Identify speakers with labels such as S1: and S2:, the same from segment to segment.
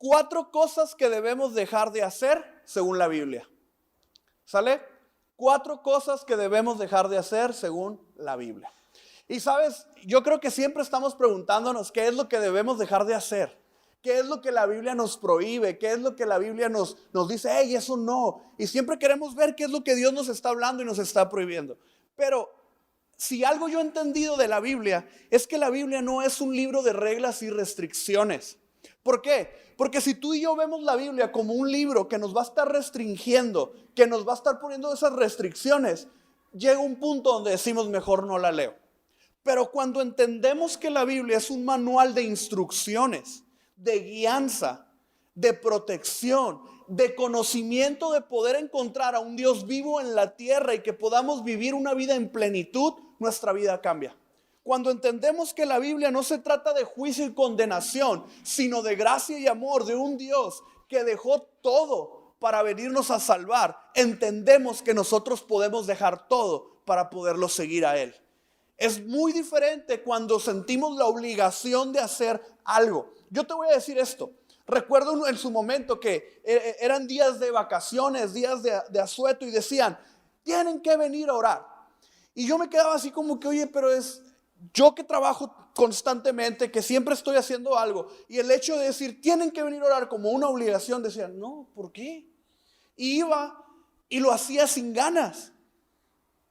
S1: 4 cosas que debemos dejar de hacer según la Biblia. ¿Sale? 4 cosas que debemos dejar de hacer según la Biblia. Y sabes, yo creo que siempre estamos preguntándonos qué es lo que debemos dejar de hacer. ¿Qué es lo que la Biblia nos prohíbe? ¿Qué es lo que la Biblia nos dice? ¡Hey, eso no! Y siempre queremos ver qué es lo que Dios nos está hablando y nos está prohibiendo. Pero si algo yo he entendido de la Biblia es que la Biblia no es un libro de reglas y restricciones. ¿Por qué? Porque si tú y yo vemos la Biblia como un libro que nos va a estar restringiendo, que nos va a estar poniendo esas restricciones, llega un punto donde decimos mejor no la leo. Pero cuando entendemos que la Biblia es un manual de instrucciones, de guianza, de protección, de conocimiento, de poder encontrar a un Dios vivo en la tierra y que podamos vivir una vida en plenitud, nuestra vida cambia. Cuando entendemos que la Biblia no se trata de juicio y condenación, sino de gracia y amor de un Dios que dejó todo para venirnos a salvar, entendemos que nosotros podemos dejar todo para poderlo seguir a Él. Es muy diferente cuando sentimos la obligación de hacer algo. Yo te voy a decir esto. Recuerdo en su momento que eran días de vacaciones, días de asueto y decían, tienen que venir a orar. Y yo me quedaba así como que, oye, pero es yo que trabajo constantemente, que siempre estoy haciendo algo. Y el hecho de decir, tienen que venir a orar como una obligación, decían, no, ¿por qué? Y iba y lo hacía sin ganas.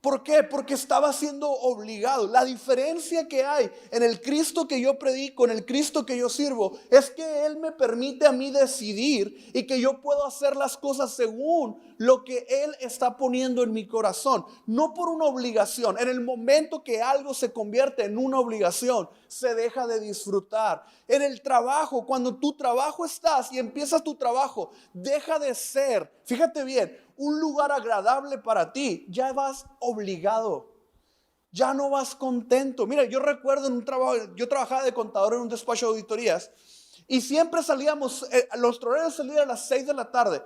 S1: ¿Por qué? Porque estaba siendo obligado. La diferencia que hay en el Cristo que yo predico, en el Cristo que yo sirvo, es que Él me permite a mí decidir y que yo puedo hacer las cosas según lo que Él está poniendo en mi corazón. No por una obligación. En el momento que algo se convierte en una obligación, se deja de disfrutar. En el trabajo, cuando tu trabajo estás y empiezas tu trabajo, deja de ser, fíjate bien, un lugar agradable para ti, ya vas obligado, ya no vas contento. Mira, yo recuerdo en un trabajo, yo trabajaba de contador en un despacho de auditorías y siempre salíamos, los horarios salían a las 6 de la tarde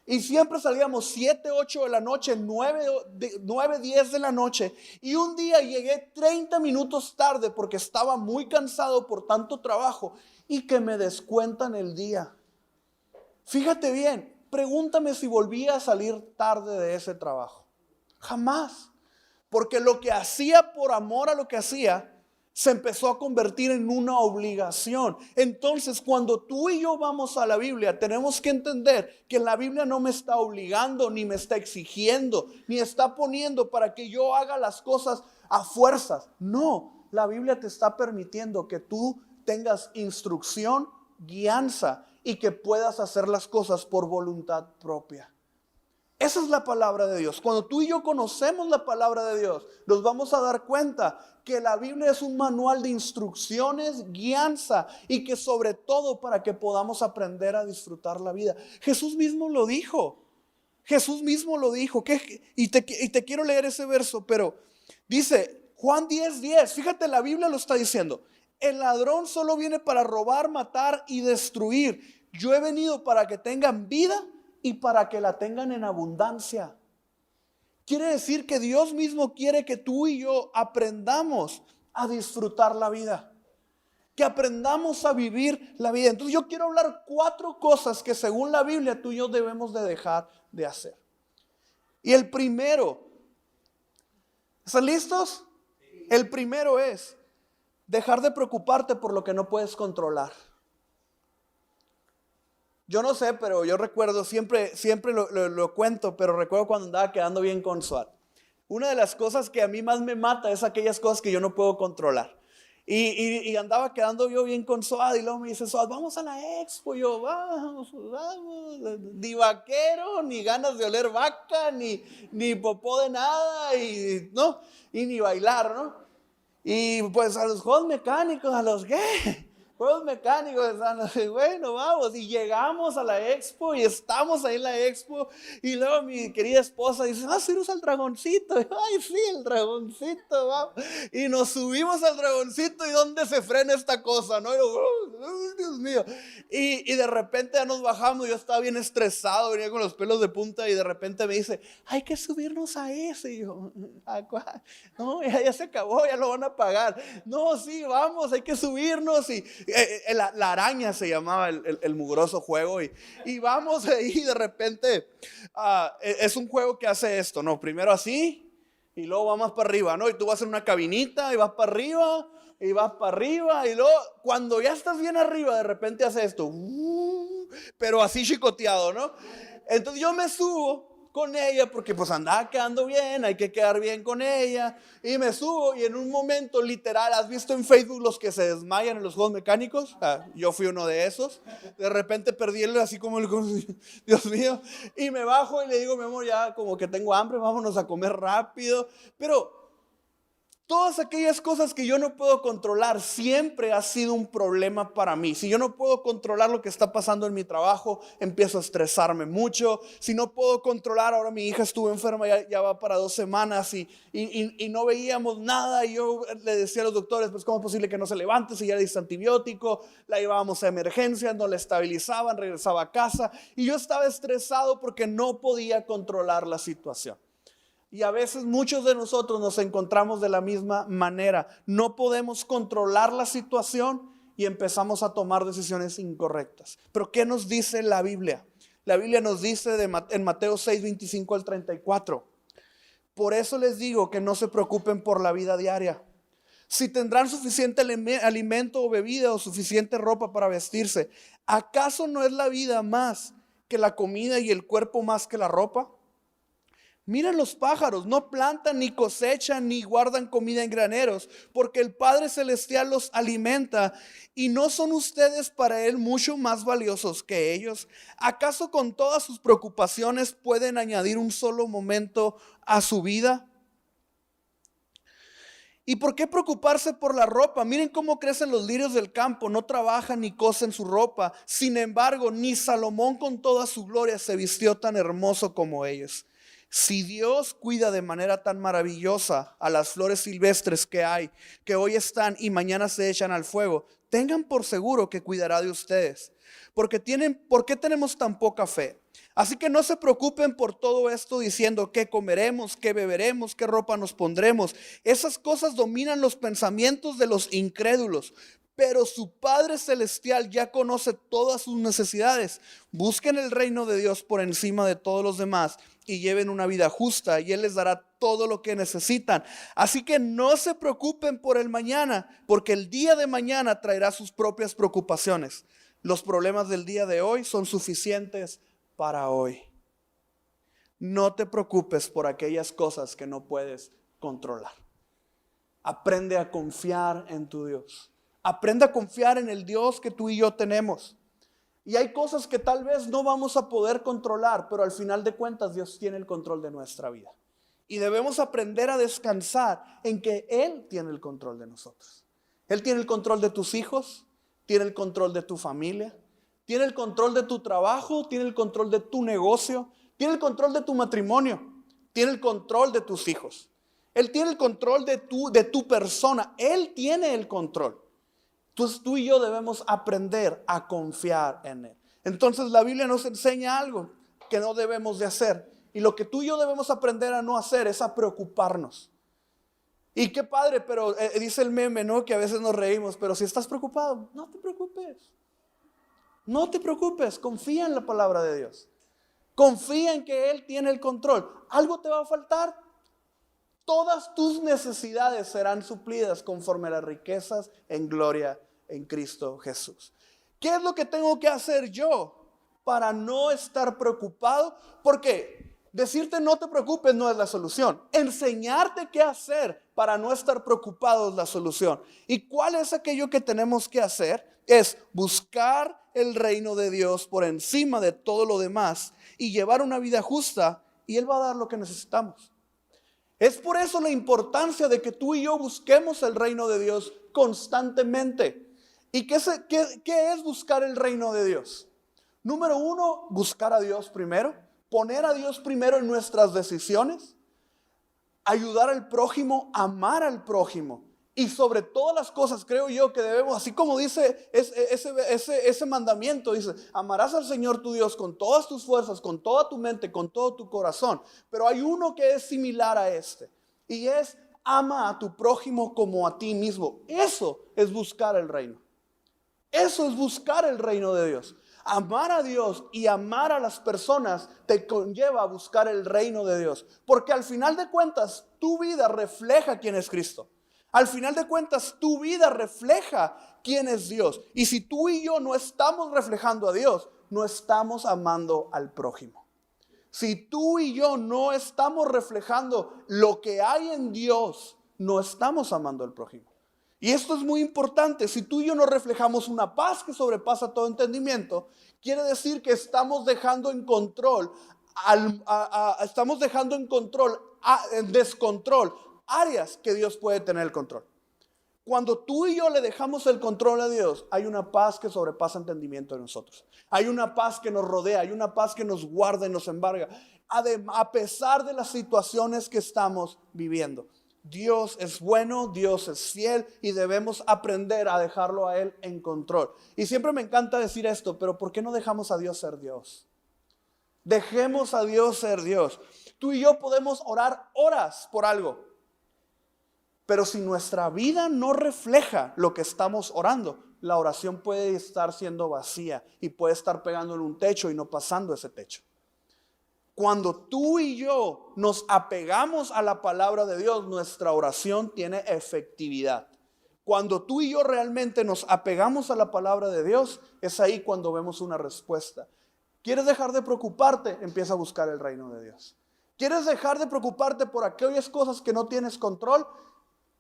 S1: y siempre salíamos 7, 8 de la noche, 9, 10 de la noche y un día llegué 30 minutos tarde porque estaba muy cansado por tanto trabajo y que me descuentan el día. Fíjate bien. Pregúntame si volvía a salir tarde de ese trabajo. Jamás. Porque lo que hacía por amor a lo que hacía, se empezó a convertir en una obligación. Entonces, cuando tú y yo vamos a la Biblia, tenemos que entender que la Biblia no me está obligando, ni me está exigiendo, ni está poniendo para que yo haga las cosas a fuerzas. No, la Biblia te está permitiendo que tú tengas instrucción, guianza, y que puedas hacer las cosas por voluntad propia. Esa es la palabra de Dios. Cuando tú y yo conocemos la palabra de Dios, nos vamos a dar cuenta que la Biblia es un manual de instrucciones, guianza y que sobre todo para que podamos aprender a disfrutar la vida. Jesús mismo lo dijo. Jesús mismo lo dijo. Y te quiero leer ese verso, pero dice Juan 10:10. Fíjate, la Biblia lo está diciendo. El ladrón solo viene para robar, matar y destruir. Yo he venido para que tengan vida y para que la tengan en abundancia. Quiere decir que Dios mismo quiere que tú y yo aprendamos a disfrutar la vida. Que aprendamos a vivir la vida. Entonces yo quiero hablar 4 cosas que según la Biblia tú y yo debemos de dejar de hacer. Y el primero, ¿están listos? El primero es dejar de preocuparte por lo que no puedes controlar. Yo no sé, pero yo recuerdo, siempre lo cuento, pero recuerdo cuando andaba quedando bien con Suat. Una de las cosas que a mí más me mata es aquellas cosas que yo no puedo controlar. Y andaba quedando yo bien con Suat y luego me dice, Suat, vamos a la expo. Y yo, vamos. Ni vaquero, ni ganas de oler vaca, ni popó de nada, y ni bailar, ¿no? Y pues a los juegos mecánicos, ¿a los qué? Juegos mecánicos, bueno, vamos. Y llegamos a la expo y estamos ahí en la expo. Y luego mi querida esposa dice, subimos al dragoncito. Y, ay, sí, el dragoncito, vamos. Y nos subimos al dragoncito y ¿dónde se frena esta cosa? ¿No? Y yo, Dios mío. Y de repente ya nos bajamos. Yo estaba bien estresado, venía con los pelos de punta y de repente me dice, hay que subirnos a ese. Y yo, ¿a cuál? No, ya se acabó, ya lo van a pagar. No, sí, vamos, hay que subirnos. La araña se llamaba el mugroso juego. Y vamos ahí de repente. Es un juego que hace esto, ¿no? Primero así y luego va más para arriba, ¿no? Y tú vas en una cabinita y vas para arriba y vas para arriba. Y luego cuando ya estás bien arriba, de repente hace esto. Pero así chicoteado, ¿no? Entonces yo me subo con ella porque pues andaba quedando bien, hay que quedar bien con ella, y me subo y en un momento literal, ¿has visto en Facebook los que se desmayan en los juegos mecánicos? Yo fui uno de esos. De repente perdí así como Dios mío, y me bajo y le digo, mi amor, ya como que tengo hambre, vámonos a comer rápido. Pero todas aquellas cosas que yo no puedo controlar siempre ha sido un problema para mí. Si yo no puedo controlar lo que está pasando en mi trabajo, empiezo a estresarme mucho. Si no puedo controlar, ahora mi hija estuvo enferma, ya va para 2 semanas y no veíamos nada. Y yo le decía a los doctores, pues ¿cómo es posible que no se levante si ya le diste antibiótico? La llevábamos a emergencias, no la estabilizaban, regresaba a casa. Y yo estaba estresado porque no podía controlar la situación. Y a veces muchos de nosotros nos encontramos de la misma manera. No podemos controlar la situación y empezamos a tomar decisiones incorrectas. Pero ¿qué nos dice la Biblia? La Biblia nos dice en Mateo 6, 25 al 34. Por eso les digo que no se preocupen por la vida diaria. Si tendrán suficiente alimento o bebida o suficiente ropa para vestirse. ¿Acaso no es la vida más que la comida y el cuerpo más que la ropa? Miren los pájaros, no plantan, ni cosechan, ni guardan comida en graneros, porque el Padre Celestial los alimenta. ¿Y no son ustedes para Él mucho más valiosos que ellos? ¿Acaso con todas sus preocupaciones pueden añadir un solo momento a su vida? ¿Y por qué preocuparse por la ropa? Miren cómo crecen los lirios del campo, no trabajan ni cosen su ropa. Sin embargo, ni Salomón con toda su gloria se vistió tan hermoso como ellos. Si Dios cuida de manera tan maravillosa a las flores silvestres que hay, que hoy están y mañana se echan al fuego, tengan por seguro que cuidará de ustedes. ¿Por qué tenemos tan poca fe? Así que no se preocupen por todo esto diciendo qué comeremos, qué beberemos, qué ropa nos pondremos. Esas cosas dominan los pensamientos de los incrédulos. Pero su Padre Celestial ya conoce todas sus necesidades. Busquen el reino de Dios por encima de todos los demás y lleven una vida justa y Él les dará todo lo que necesitan. Así que no se preocupen por el mañana, porque el día de mañana traerá sus propias preocupaciones. Los problemas del día de hoy son suficientes para hoy. No te preocupes por aquellas cosas que no puedes controlar. Aprende a confiar en tu Dios. Aprende a confiar en el Dios que tú y yo tenemos. Y hay cosas que tal vez no vamos a poder controlar, pero al final de cuentas Dios tiene el control de nuestra vida. Y debemos aprender a descansar en que Él tiene el control de nosotros. Él tiene el control de tus hijos, tiene el control de tu familia, tiene el control de tu trabajo, tiene el control de tu negocio, tiene el control de tu matrimonio, tiene el control de tus hijos. Él tiene el control de tu persona. Él tiene el control. Entonces tú y yo debemos aprender a confiar en Él. Entonces la Biblia nos enseña algo que no debemos de hacer. Y lo que tú y yo debemos aprender a no hacer es a preocuparnos. Y qué padre, pero dice el meme, ¿no? Que a veces nos reímos, pero si estás preocupado, no te preocupes. No te preocupes, confía en la palabra de Dios. Confía en que Él tiene el control. ¿Algo te va a faltar? Todas tus necesidades serán suplidas conforme a las riquezas en gloria en Cristo Jesús. ¿Qué es lo que tengo que hacer yo para no estar preocupado? Porque decirte no te preocupes no es la solución. Enseñarte qué hacer para no estar preocupado es la solución. ¿Y cuál es aquello que tenemos que hacer? Es buscar el reino de Dios por encima de todo lo demás y llevar una vida justa, y Él va a dar lo que necesitamos. Es por eso la importancia de que tú y yo busquemos el reino de Dios constantemente. ¿Y qué es buscar el reino de Dios? Número 1, buscar a Dios primero, poner a Dios primero en nuestras decisiones, ayudar al prójimo, amar al prójimo. Y sobre todas las cosas creo yo que debemos, así como dice ese mandamiento, dice, amarás al Señor tu Dios con todas tus fuerzas, con toda tu mente, con todo tu corazón. Pero hay uno que es similar a este, y es ama a tu prójimo como a ti mismo. Eso es buscar el reino. Eso es buscar el reino de Dios. Amar a Dios y amar a las personas te conlleva a buscar el reino de Dios. Porque al final de cuentas, tu vida refleja quién es Cristo. Al final de cuentas, tu vida refleja quién es Dios. Y si tú y yo no estamos reflejando a Dios, no estamos amando al prójimo. Si tú y yo no estamos reflejando lo que hay en Dios, no estamos amando al prójimo. Y esto es muy importante. Si tú y yo no reflejamos una paz que sobrepasa todo entendimiento, quiere decir que estamos dejando en control, en descontrol, áreas que Dios puede tener el control. Cuando tú y yo le dejamos el control a Dios, hay una paz que sobrepasa entendimiento en nosotros. Hay una paz que nos rodea, hay una paz que nos guarda y nos embarga, a pesar de las situaciones que estamos viviendo. Dios es bueno, Dios es fiel y debemos aprender a dejarlo a Él en control. Y siempre me encanta decir esto, pero ¿por qué no dejamos a Dios ser Dios? Dejemos a Dios ser Dios. Tú y yo podemos orar horas por algo, pero si nuestra vida no refleja lo que estamos orando, la oración puede estar siendo vacía y puede estar pegándole un techo y no pasando ese techo. Cuando tú y yo nos apegamos a la palabra de Dios, nuestra oración tiene efectividad. Cuando tú y yo realmente nos apegamos a la palabra de Dios, es ahí cuando vemos una respuesta. ¿Quieres dejar de preocuparte? Empieza a buscar el reino de Dios. ¿Quieres dejar de preocuparte por aquellas cosas que no tienes control?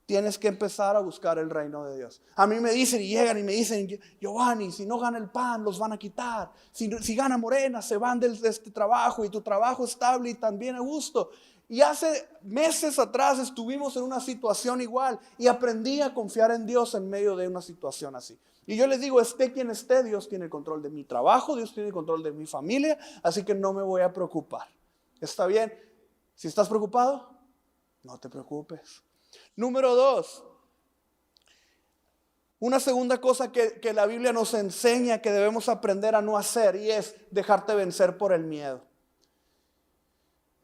S1: Tienes que empezar a buscar el reino de Dios. A mí me dicen y llegan y me dicen, Giovanni, si no gana el PAN, los van a quitar. Si gana Morena, se van de este trabajo y tu trabajo estable y también a gusto. Y hace meses atrás estuvimos en una situación igual y aprendí a confiar en Dios en medio de una situación así. Y yo les digo, esté quien esté, Dios tiene el control de mi trabajo, Dios tiene el control de mi familia, así que no me voy a preocupar. ¿Está bien? Si estás preocupado, no te preocupes. Número 2, una segunda cosa que la Biblia nos enseña que debemos aprender a no hacer, y es dejarte vencer por el miedo.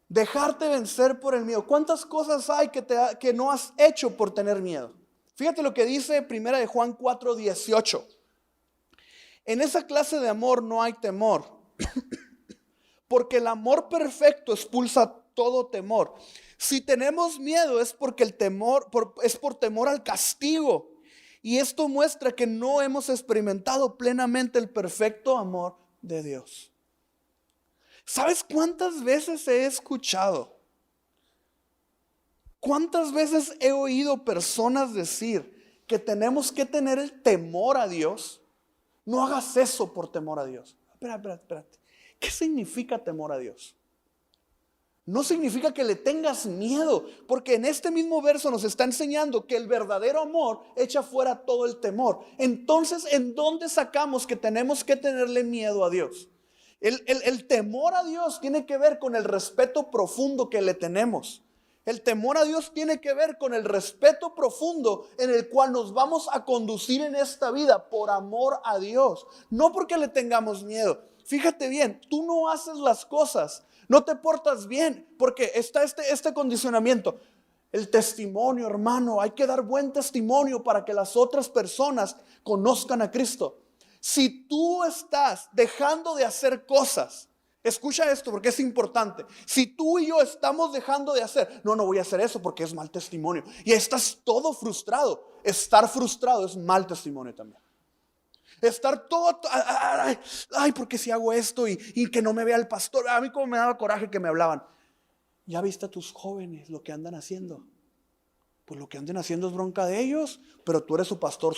S1: Dejarte vencer por el miedo. ¿Cuántas cosas hay que no has hecho por tener miedo? Fíjate lo que dice 1 de Juan 4:18. En esa clase de amor no hay temor, porque el amor perfecto expulsa todo temor. Si tenemos miedo es porque es por temor al castigo. Y esto muestra que no hemos experimentado plenamente el perfecto amor de Dios. ¿Sabes cuántas veces he escuchado? ¿Cuántas veces he oído personas decir que tenemos que tener el temor a Dios? No hagas eso por temor a Dios. Espérate. ¿Qué significa temor a Dios? No significa que le tengas miedo, porque en este mismo verso nos está enseñando que el verdadero amor echa fuera todo el temor. Entonces, ¿en dónde sacamos que tenemos que tenerle miedo a Dios? El temor a Dios tiene que ver con el respeto profundo que le tenemos. El temor a Dios tiene que ver con el respeto profundo en el cual nos vamos a conducir en esta vida por amor a Dios, no porque le tengamos miedo. Fíjate bien, tú no haces las cosas, no te portas bien, porque está este condicionamiento. El testimonio, hermano, hay que dar buen testimonio para que las otras personas conozcan a Cristo. Si tú estás dejando de hacer cosas, escucha esto porque es importante. Si tú y yo estamos dejando de hacer, no voy a hacer eso porque es mal testimonio. Y estás todo frustrado. Estar frustrado es mal testimonio también. Estar todo, porque si hago esto y que no me vea el pastor. A mí como me daba coraje que me hablaban. ¿Ya viste a tus jóvenes lo que andan haciendo? Pues lo que anden haciendo es bronca de ellos, pero tú eres su pastor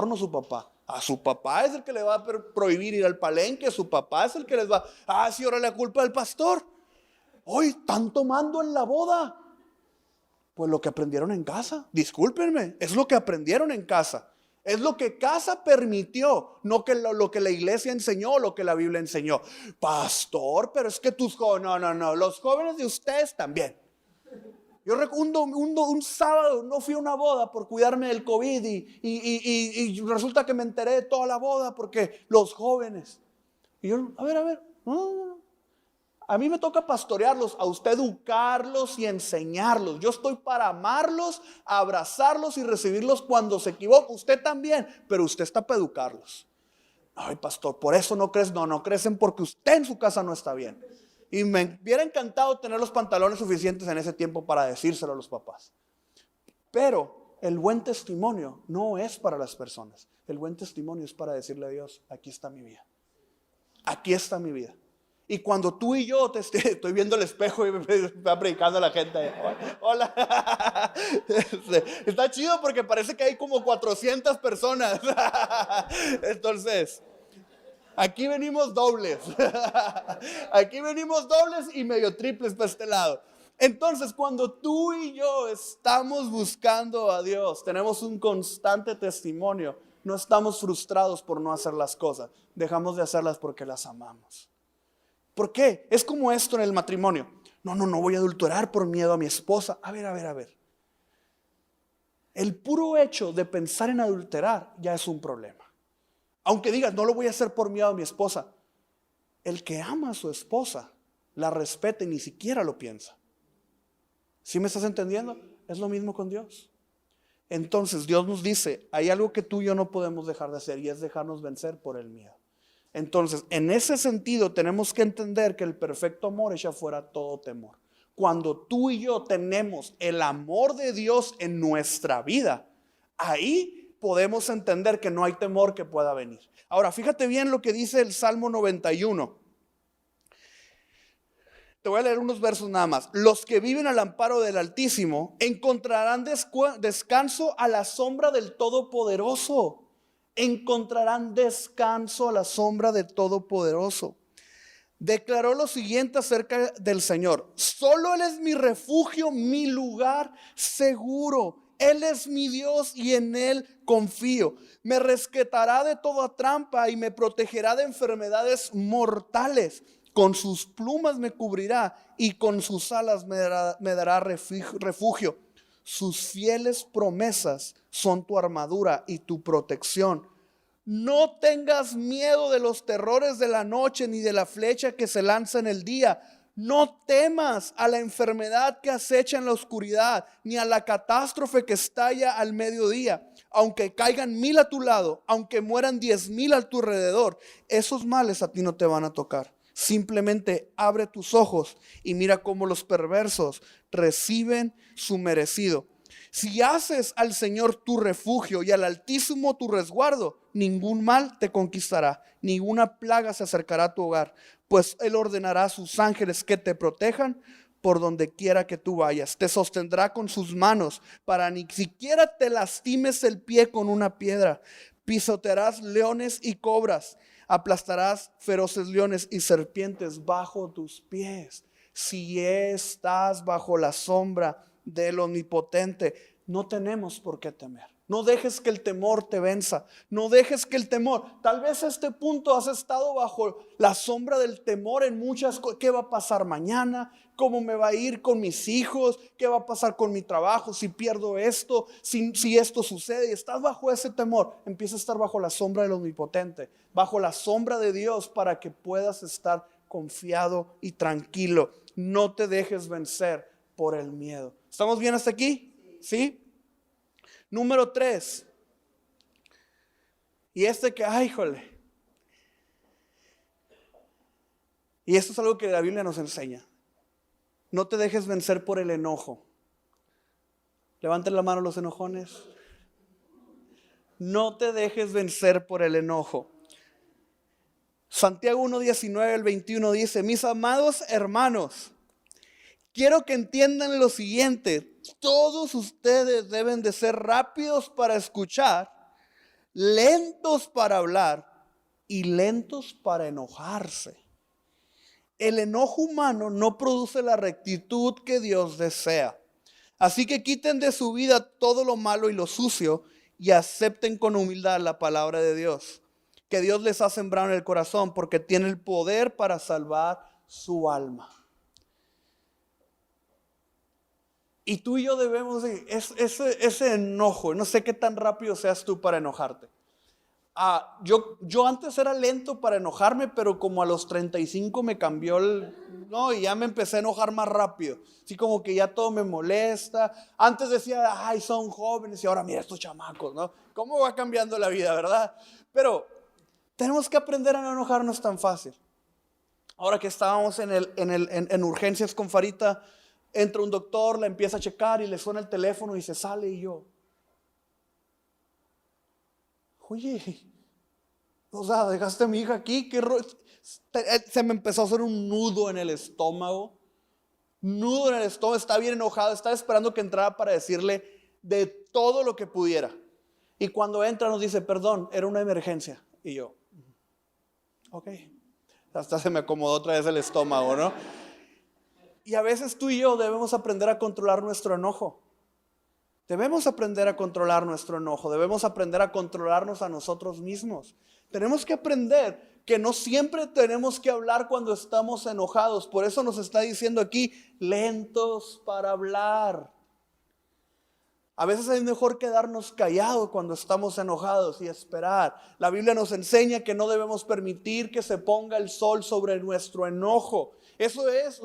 S1: no su papá. A su papá es el que le va a prohibir ir al palenque, su papá es el que les va, sí, ahora la culpa del pastor. Hoy están tomando en la boda. Pues lo que aprendieron en casa, discúlpenme, es lo que aprendieron en casa. Es lo que casa permitió, no que lo que la iglesia enseñó, lo que la Biblia enseñó. Pastor, pero es que tus jóvenes, no, los jóvenes de ustedes también. Yo recuerdo un sábado no fui a una boda por cuidarme del COVID y resulta que me enteré de toda la boda porque los jóvenes. Y yo, a ver, no. A mí me toca pastorearlos, a usted educarlos y enseñarlos. Yo estoy para amarlos, abrazarlos y recibirlos cuando se equivocan. Usted también, pero usted está para educarlos. Ay, pastor, por eso no crees. No crecen porque usted en su casa no está bien. Y me hubiera encantado tener los pantalones suficientes en ese tiempo para decírselo a los papás. Pero el buen testimonio no es para las personas. El buen testimonio es para decirle a Dios, aquí está mi vida. Aquí está mi vida. Y cuando tú y yo estoy viendo el espejo y me está predicando a la gente. Hola. Está chido porque parece que hay como 400 personas. Entonces, aquí venimos dobles. Aquí venimos dobles y medio triples para este lado. Entonces, cuando tú y yo estamos buscando a Dios, tenemos un constante testimonio. No estamos frustrados por no hacer las cosas. Dejamos de hacerlas porque las amamos. ¿Por qué? Es como esto en el matrimonio. No voy a adulterar por miedo a mi esposa. A ver. El puro hecho de pensar en adulterar ya es un problema. Aunque digas, no lo voy a hacer por miedo a mi esposa. El que ama a su esposa, la respeta y ni siquiera lo piensa. ¿Sí me estás entendiendo? Es lo mismo con Dios. Entonces Dios nos dice, hay algo que tú y yo no podemos dejar de hacer y es dejarnos vencer por el miedo. Entonces, en ese sentido tenemos que entender que el perfecto amor echa fuera todo temor. Cuando tú y yo tenemos el amor de Dios en nuestra vida, ahí podemos entender que no hay temor que pueda venir. Ahora, fíjate bien lo que dice el Salmo 91. Te voy a leer unos versos nada más. Los que viven al amparo del Altísimo encontrarán descanso a la sombra del Todopoderoso. Encontrarán descanso a la sombra del Todopoderoso. Declaró lo siguiente acerca del Señor: solo Él es mi refugio, mi lugar seguro. Él es mi Dios y en Él confío. Me rescatará de toda trampa y me protegerá de enfermedades mortales. Con sus plumas me cubrirá y con sus alas me dará refugio. Sus fieles promesas son tu armadura y tu protección. No tengas miedo de los terrores de la noche, ni de la flecha que se lanza en el día. No temas a la enfermedad que acecha en la oscuridad, ni a la catástrofe que estalla al mediodía. Aunque caigan 1000 a tu lado, aunque mueran 10,000 a tu alrededor, esos males a ti no te van a tocar. Simplemente abre tus ojos y mira cómo los perversos reciben su merecido. Si haces al Señor tu refugio y al Altísimo tu resguardo, ningún mal te conquistará, ninguna plaga se acercará a tu hogar, pues Él ordenará a sus ángeles que te protejan por donde quiera que tú vayas. Te sostendrá con sus manos para ni siquiera te lastimes el pie con una piedra. Pisotearás leones y cobras. Aplastarás feroces leones y serpientes bajo tus pies. Si estás bajo la sombra del Omnipotente, no tenemos por qué temer. No dejes que el temor te venza. No dejes que el temor, tal vez a este punto has estado bajo la sombra del temor en muchas cosas. ¿Qué va a pasar mañana? ¿Cómo me va a ir con mis hijos? ¿Qué va a pasar con mi trabajo? Si pierdo esto, si esto sucede. Y estás bajo ese temor, empieza a estar bajo la sombra del Omnipotente, bajo la sombra de Dios, para que puedas estar confiado y tranquilo. No te dejes vencer por el miedo. ¿Estamos bien hasta aquí? ¿Sí? Número 3. Y híjole. Y esto es algo que la Biblia nos enseña. No te dejes vencer por el enojo. Levanten la mano los enojones. No te dejes vencer por el enojo. Santiago 1:19 al 21 dice: mis amados hermanos, quiero que entiendan lo siguiente. Todos ustedes deben de ser rápidos para escuchar, lentos para hablar y lentos para enojarse. El enojo humano no produce la rectitud que Dios desea. Así que quiten de su vida todo lo malo y lo sucio y acepten con humildad la palabra de Dios, que Dios les ha sembrado en el corazón, porque tiene el poder para salvar su alma. Y tú y yo debemos de ese enojo. No sé qué tan rápido seas tú para enojarte. Yo antes era lento para enojarme, pero como a los 35 me cambió no, y ya me empecé a enojar más rápido. Así como que ya todo me molesta. Antes decía, ay, son jóvenes, y ahora mira estos chamacos, ¿no? ¿Cómo va cambiando la vida, verdad? Pero tenemos que aprender a no enojarnos tan fácil. Ahora que estábamos en urgencias con Farita, entra un doctor, la empieza a checar y le suena el teléfono y se sale y yo, oye, o sea, dejaste a mi hija aquí, se me empezó a hacer un nudo en el estómago, estaba bien enojado, estaba esperando que entrara para decirle de todo lo que pudiera. Y cuando entra nos dice, perdón, era una emergencia. Y yo, ok, hasta se me acomodó otra vez el estómago, ¿no? Y a veces tú y yo debemos aprender a controlar nuestro enojo. Debemos aprender a controlar nuestro enojo. Debemos aprender a controlarnos a nosotros mismos. Tenemos que aprender que no siempre tenemos que hablar cuando estamos enojados. Por eso nos está diciendo aquí, lentos para hablar. A veces es mejor quedarnos callados cuando estamos enojados y esperar. La Biblia nos enseña que no debemos permitir que se ponga el sol sobre nuestro enojo. Eso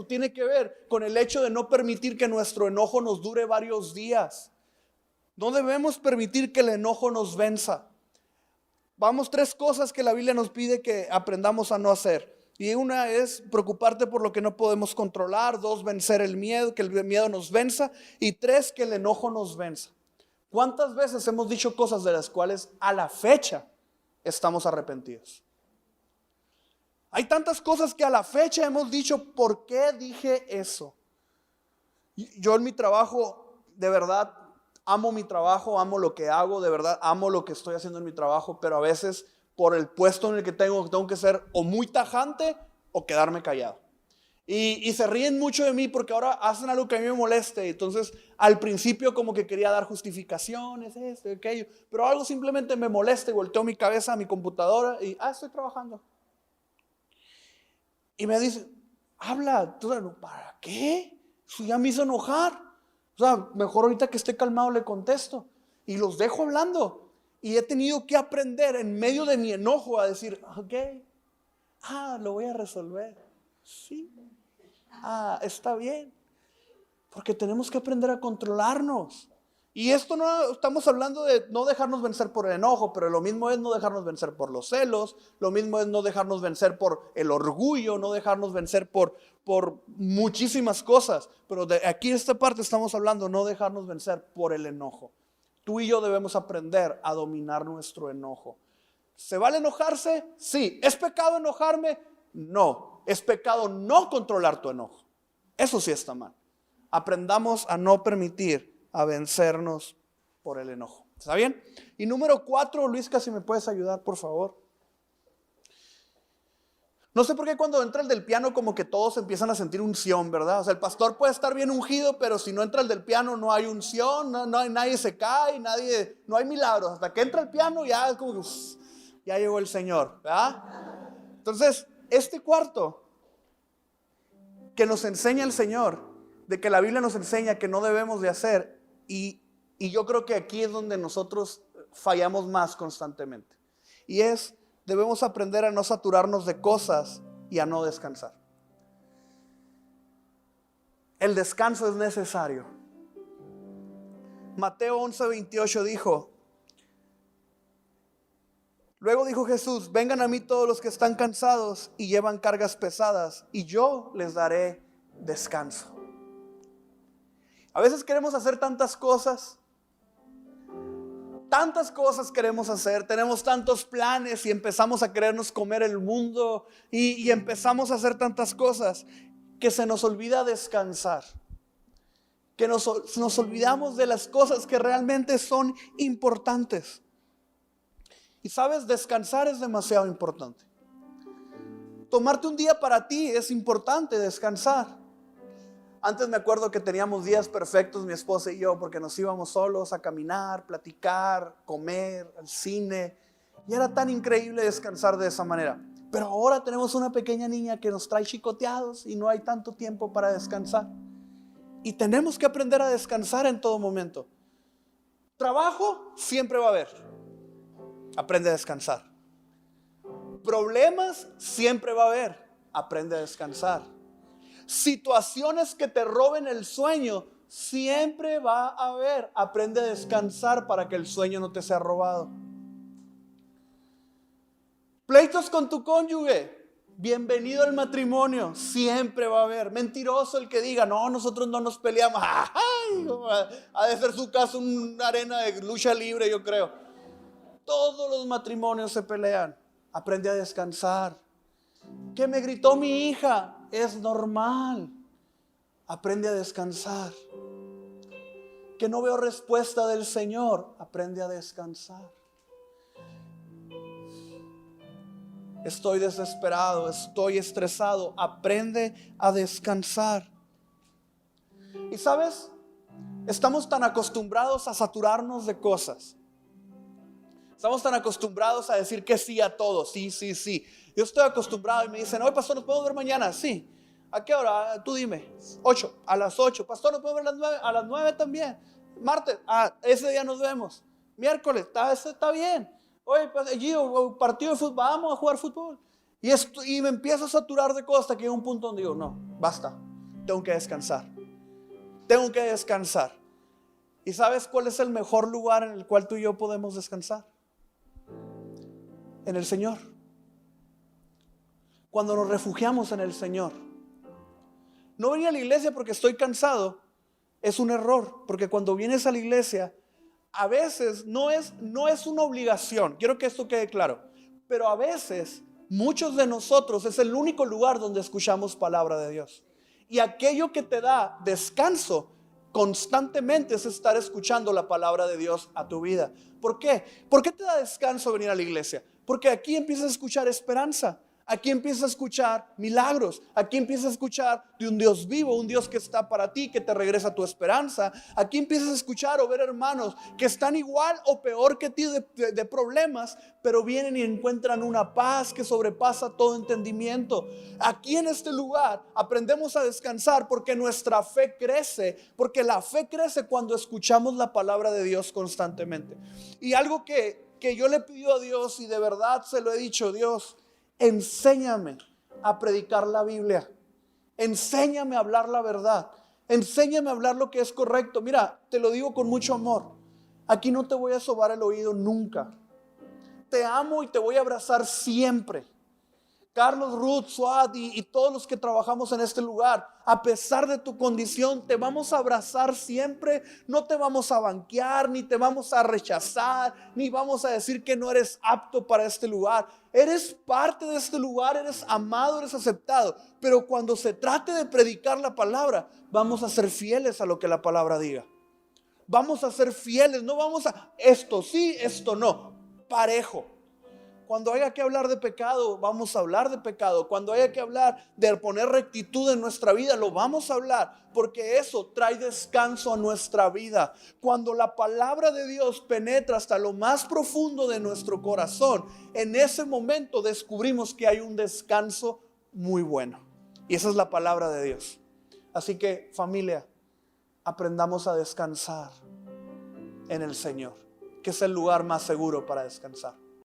S1: tiene que ver con el hecho de no permitir que nuestro enojo nos dure varios días. No debemos permitir que el enojo nos venza. Vamos, 3 cosas que la Biblia nos pide que aprendamos a no hacer. Y una es preocuparte por lo que no podemos controlar. 2, vencer el miedo, que el miedo nos venza. Y 3, que el enojo nos venza. ¿Cuántas veces hemos dicho cosas de las cuales a la fecha estamos arrepentidos? Hay tantas cosas que a la fecha hemos dicho, ¿por qué dije eso? Yo en mi trabajo, de verdad, amo mi trabajo, amo lo que hago, de verdad, amo lo que estoy haciendo en mi trabajo, pero a veces por el puesto en el que tengo que ser o muy tajante o quedarme callado. Y se ríen mucho de mí porque ahora hacen algo que a mí me moleste. Entonces, al principio como que quería dar justificaciones, esto y aquello, pero algo simplemente me molesta y volteo mi cabeza a mi computadora y, estoy trabajando. Y me dicen, habla, ¿para qué? Eso ya me hizo enojar. O sea, mejor ahorita que esté calmado le contesto. Y los dejo hablando. Y he tenido que aprender en medio de mi enojo a decir, ok, lo voy a resolver. Sí, está bien. Porque tenemos que aprender a controlarnos. Y esto no estamos hablando de no dejarnos vencer por el enojo, pero lo mismo es no dejarnos vencer por los celos, lo mismo es no dejarnos vencer por el orgullo, no dejarnos vencer por muchísimas cosas. Pero de aquí en esta parte estamos hablando no dejarnos vencer por el enojo. Tú y yo debemos aprender a dominar nuestro enojo. ¿Se vale enojarse? Sí. ¿Es pecado enojarme? No. Es pecado no controlar tu enojo. Eso sí está mal. Aprendamos a no permitir a vencernos por el enojo. ¿Está bien? Y número 4, Luis, si me puedes ayudar, por favor. No sé por qué cuando entra el del piano como que todos empiezan a sentir unción, ¿verdad? O sea, el pastor puede estar bien ungido, pero si no entra el del piano no hay unción, nadie se cae, no hay milagros. Hasta que entra el piano ya es como que ya llegó el Señor, ¿verdad? Entonces, este cuarto que nos enseña el Señor, de que la Biblia nos enseña que no debemos de hacer, y yo creo que aquí es donde nosotros fallamos más constantemente. Y debemos aprender a no saturarnos de cosas y a no descansar. El descanso es necesario. Mateo 11:28 dijo, luego dijo Jesús, vengan a mí todos los que están cansados y llevan cargas pesadas, y yo les daré descanso. A veces queremos hacer tantas cosas queremos hacer, tenemos tantos planes y empezamos a querernos comer el mundo y empezamos a hacer tantas cosas que se nos olvida descansar, que nos olvidamos de las cosas que realmente son importantes. Y sabes, descansar es demasiado importante. Tomarte un día para ti es importante, descansar. Antes me acuerdo que teníamos días perfectos, mi esposa y yo, porque nos íbamos solos a caminar, platicar, comer, al cine. Y era tan increíble descansar de esa manera. Pero ahora tenemos una pequeña niña que nos trae chicoteados y no hay tanto tiempo para descansar. Y tenemos que aprender a descansar en todo momento. Trabajo siempre va a haber. Aprende a descansar. Problemas siempre va a haber. Aprende a descansar. situaciones que te roben el sueño, siempre va a haber. Aprende a descansar para que el sueño no te sea robado. Pleitos con tu cónyuge, bienvenido al matrimonio, siempre va a haber. Mentiroso el que diga, no, nosotros no nos peleamos. Ay, ha de ser su caso una arena de lucha libre, yo creo. Todos los matrimonios se pelean. Aprende a descansar. Que me gritó mi hija, es normal. Aprende a descansar. Que no veo respuesta del Señor, aprende a descansar. Estoy desesperado, estoy estresado, aprende a descansar. Y sabes, estamos tan acostumbrados a saturarnos de cosas. Estamos tan acostumbrados a decir que sí a todo, sí, sí, sí. Yo estoy acostumbrado y me dicen, oye, pastor, ¿nos podemos ver mañana? Sí. ¿A qué hora? Tú dime. 8, a las 8. Pastor, ¿nos podemos ver a las 9? A las 9 también. Martes, ese día nos vemos. Miércoles, está bien. Oye, pues, Gio, partido de fútbol, vamos a jugar fútbol. Y me empiezo a saturar de cosas hasta que llega un punto donde digo, no, basta. Tengo que descansar. Tengo que descansar. ¿Y sabes cuál es el mejor lugar en el cual tú y yo podemos descansar? En el Señor. Cuando nos refugiamos en el Señor. No venir a la iglesia porque estoy cansado es un error, porque cuando vienes a la iglesia a veces no es una obligación, quiero que esto quede claro, pero a veces muchos de nosotros es el único lugar donde escuchamos palabra de Dios, y aquello que te da descanso constantemente es estar escuchando la palabra de Dios a tu vida. ¿Por qué? ¿Por qué te da descanso venir a la iglesia? Porque aquí empiezas a escuchar esperanza. Aquí empiezas a escuchar milagros. Aquí empiezas a escuchar de un Dios vivo, un Dios que está para ti, que te regresa tu esperanza. Aquí empiezas a escuchar o ver hermanos que están igual o peor que ti de problemas, pero vienen y encuentran una paz que sobrepasa todo entendimiento. Aquí en este lugar aprendemos a descansar porque nuestra fe crece, porque la fe crece cuando escuchamos la palabra de Dios constantemente. Y algo que yo le pido a Dios, y de verdad se lo he dicho, Dios, enséñame a predicar la Biblia. Enséñame a hablar la verdad. Enséñame a hablar lo que es correcto. Mira, te lo digo con mucho amor. Aquí no te voy a sobar el oído nunca. Te amo y te voy a abrazar siempre. Carlos, Ruth, Suad y todos los que trabajamos en este lugar, a pesar de tu condición, te vamos a abrazar siempre. No te vamos a banquear, ni te vamos a rechazar, ni vamos a decir que no eres apto para este lugar. Eres parte de este lugar, eres amado, eres aceptado. Pero cuando se trate de predicar la palabra, vamos a ser fieles a lo que la palabra diga. Vamos a ser fieles, no vamos a esto sí, esto no, parejo. Cuando haya que hablar de pecado, vamos a hablar de pecado. Cuando haya que hablar de poner rectitud en nuestra vida, lo vamos a hablar, porque eso trae descanso a nuestra vida. Cuando la palabra de Dios penetra hasta lo más profundo de nuestro corazón, en ese momento descubrimos que hay un descanso muy bueno. Y esa es la palabra de Dios. Así que, familia, aprendamos a descansar en el Señor, que es el lugar más seguro para descansar.